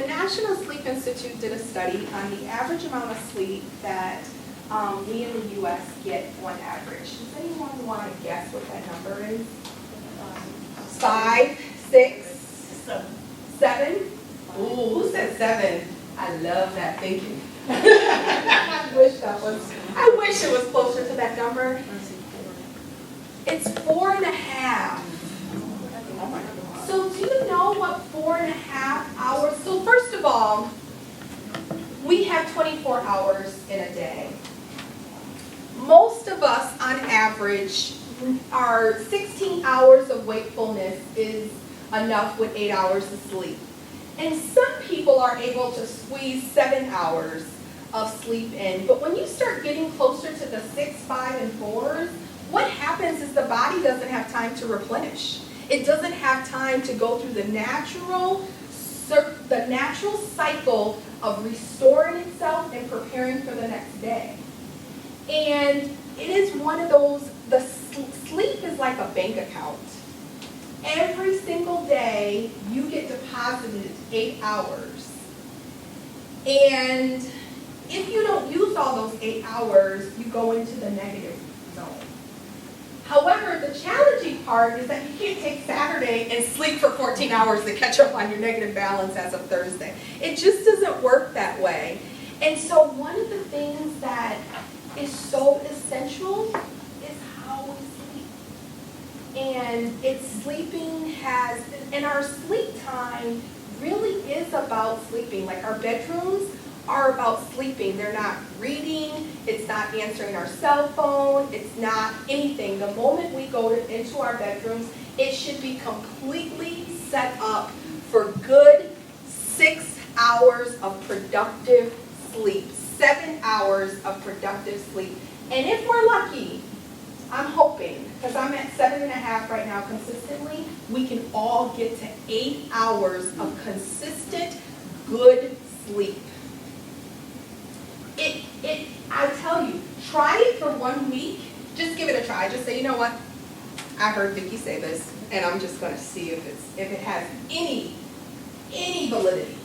National Sleep Institute did a study on the average amount of sleep that we in the U.S. get on average. Does anyone want to guess what that number is? 5, 6, 7? Ooh, who said 7? I love that thinking. I wish it was closer to that number. It's 4.5. So do you know what 4.5 hours? So first of all, we have 24 hours in a day. Most of us, on average, our 16 hours of wakefulness is enough with 8 hours of sleep. And some people are able to squeeze 7 hours of sleep in. But when you start getting closer to the 6, 5, and 4s, what happens is the body doesn't have time to replenish. It doesn't have time to go through the natural cycle of restoring itself and preparing for the next day. And it is one of those, the sleep is like a bank account. Every single day, you get deposited 8 hours. And if you don't use all those 8 hours, you go into the negative zone. However, the challenging part is that you can't take Saturday and sleep for 14 hours to catch up on your negative balance as of Thursday. It just doesn't work that way. And so one of the things that is so essential is how we sleep. And and our sleep time really is about sleeping. Like our bedrooms are about sleeping. They're not reading, it's not answering our cell phone, it's not anything. The moment we go into our bedrooms, it should be completely set up for good 6 hours of productive sleep, 7 hours of productive sleep. And if we're lucky, I'm hoping, because I'm at 7.5 right now consistently, we can all get to 8 hours of consistent, good sleep. I tell you, try it for 1 week. Just give it a try. Just say, you know what? I heard Vickie say this, and I'm just going to see if it has any validity.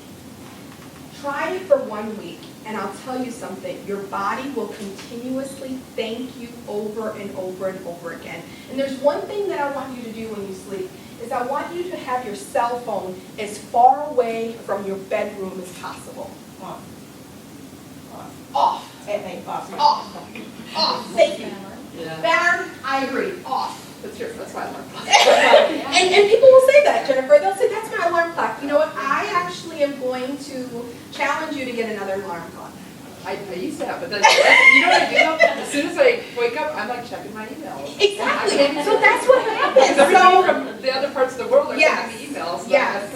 Try it for 1 week, and I'll tell you something. Your body will continuously thank you over and over and over again. And there's one thing that I want you to do when you sleep, is I want you to have your cell phone as far away from your bedroom as possible. Off. Off. Thank you. Yeah. Better, I agree. Off. That's my alarm clock. and people will say that, Jennifer. They'll say, that's my alarm clock. You know what? I actually am going to challenge you to get another alarm clock. I used to have, but then, you know what I do though? As soon as I wake up, I'm like checking my emails. Exactly. So that's what happens. Because everybody from the other parts of the world are Yes. sending me emails. So Yes.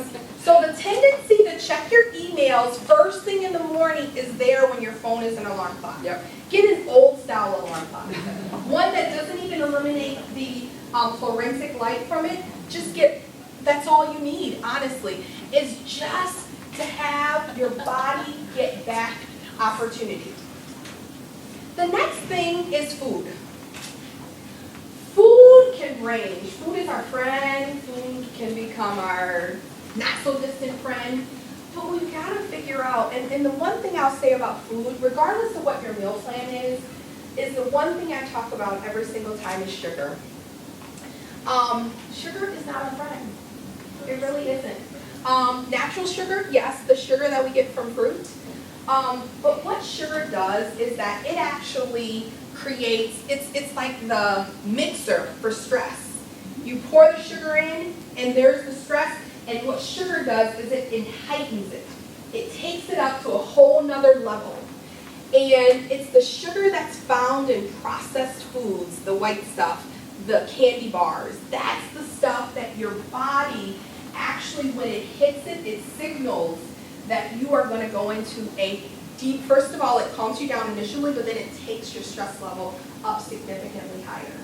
So the tendency to check your emails first thing in the morning is there when your phone is an alarm clock. Yep. Get an old style alarm clock. One that doesn't even eliminate the fluorescent light from it. That's all you need, honestly, is just to have your body get back opportunity. The next thing is food. Food can range. Food is our friend. Food can become our not so distant friend. But we've got to figure out, and the one thing I'll say about food, regardless of what your meal plan is the one thing I talk about every single time is sugar. Sugar is not a friend. It really isn't. Natural sugar, yes, the sugar that we get from fruit. But what sugar does is that it actually creates, it's like the mixer for stress. You pour the sugar in, and there's the stress, and what sugar does is it heightens it. It takes it up to a whole nother level. And it's the sugar that's found in processed foods, the white stuff, the candy bars. That's the stuff that your body actually, when it hits it, it signals that you are going to go into a deep, first of all, it calms you down initially, but then it takes your stress level up significantly higher.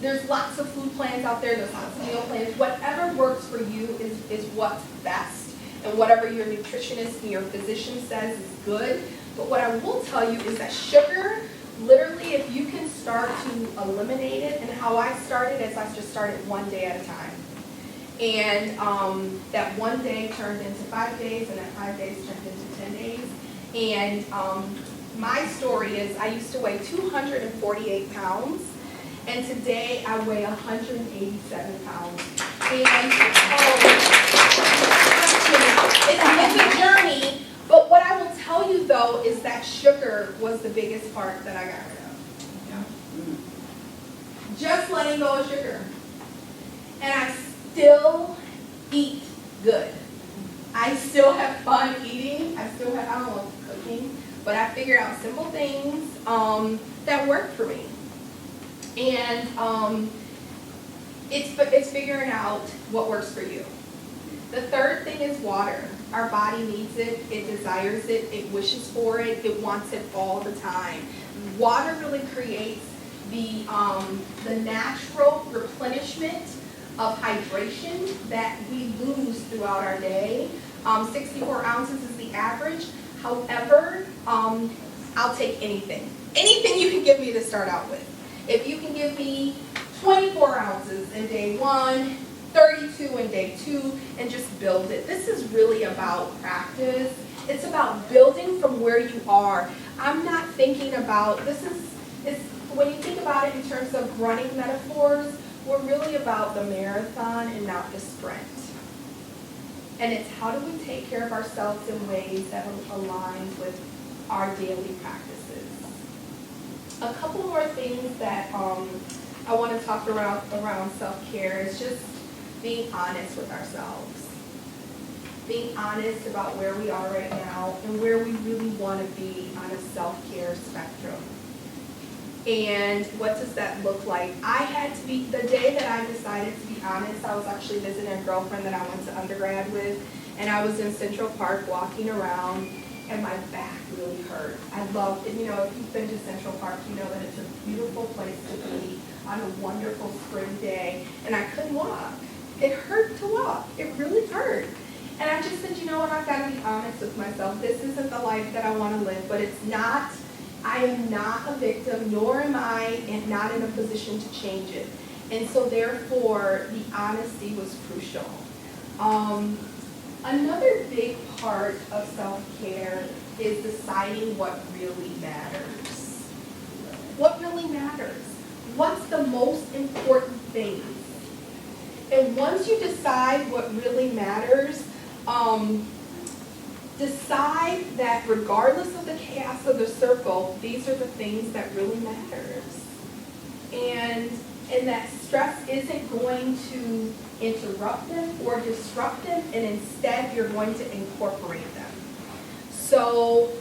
There's lots of food plans out there, there's lots of meal plans. Whatever works for you is what's best, and whatever your nutritionist and your physician says is good. But what I will tell you is that sugar, literally, if you can start to eliminate it, and how I started is I just started one day at a time. And that one day turned into 5 days, and that 5 days turned into 10 days. And my story is I used to weigh 248 pounds, and today I weigh 187 pounds. And it's a journey, but what I will tell you though is that sugar was the biggest part that I got rid of. Just letting go of sugar. And I still eat good. I still have fun eating. I don't love cooking, but I figured out simple things that work for me. And it's figuring out what works for you. The third thing is water. Our body needs it, it desires it, it wishes for it, it wants it all the time. Water really creates the natural replenishment of hydration that we lose throughout our day. 64 ounces is the average. However, I'll take anything. Anything you can give me to start out with. If you can give me 24 ounces in day 1, 32 in day 2, and just build it. This is really about practice. It's about building from where you are. I'm not thinking about, when you think about it in terms of running metaphors, we're really about the marathon and not the sprint. And it's how do we take care of ourselves in ways that align with our daily practices. A couple more things that I want to talk around self-care is just being honest with ourselves. Being honest about where we are right now and where we really want to be on a self-care spectrum. And what does that look like? I had to be, the day that I decided to be honest, I was actually visiting a girlfriend that I went to undergrad with, and I was in Central Park walking around, and my back really hurt. I loved it. You know, if you've been to Central Park, you know that it's a beautiful place to be on a wonderful spring day, and I couldn't walk. It hurt to walk. It really hurt. And I just said, you know what, I've got to be honest with myself. This isn't the life that I want to live, but it's not, I am not a victim, nor am I not in a position to change it. And so therefore, the honesty was crucial. Another big part of self-care is deciding what really matters. What really matters? What's the most important thing? And once you decide what really matters, decide that regardless of the chaos of the circle, these are the things that really matters. And that stress isn't going to interrupt them or disrupt them, and instead you're going to incorporate them. So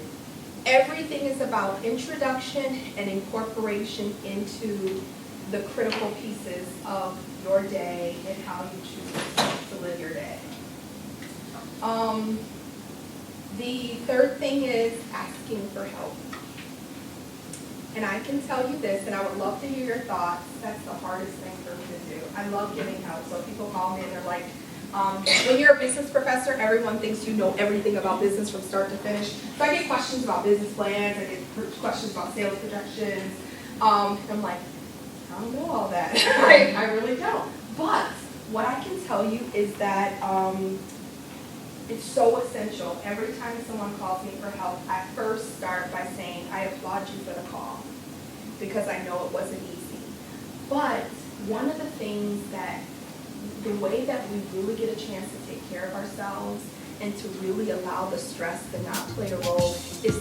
everything is about introduction and incorporation into the critical pieces of your day and how you choose to live your day. The third thing is asking for help. And I can tell you this, and I would love to hear your thoughts. That's the hardest thing for me to do. I love giving help. So people call me and they're like, when you're a business professor, everyone thinks you know everything about business from start to finish. So I get questions about business plans, I get questions about sales projections. I'm like, I don't know all that. I really don't. But what I can tell you is that it's so essential. Every time someone calls me for help, I first start by saying, I applaud you for the call, because I know it wasn't easy. But one of the things that, the way that we really get a chance to take care of ourselves and to really allow the stress to not play a role is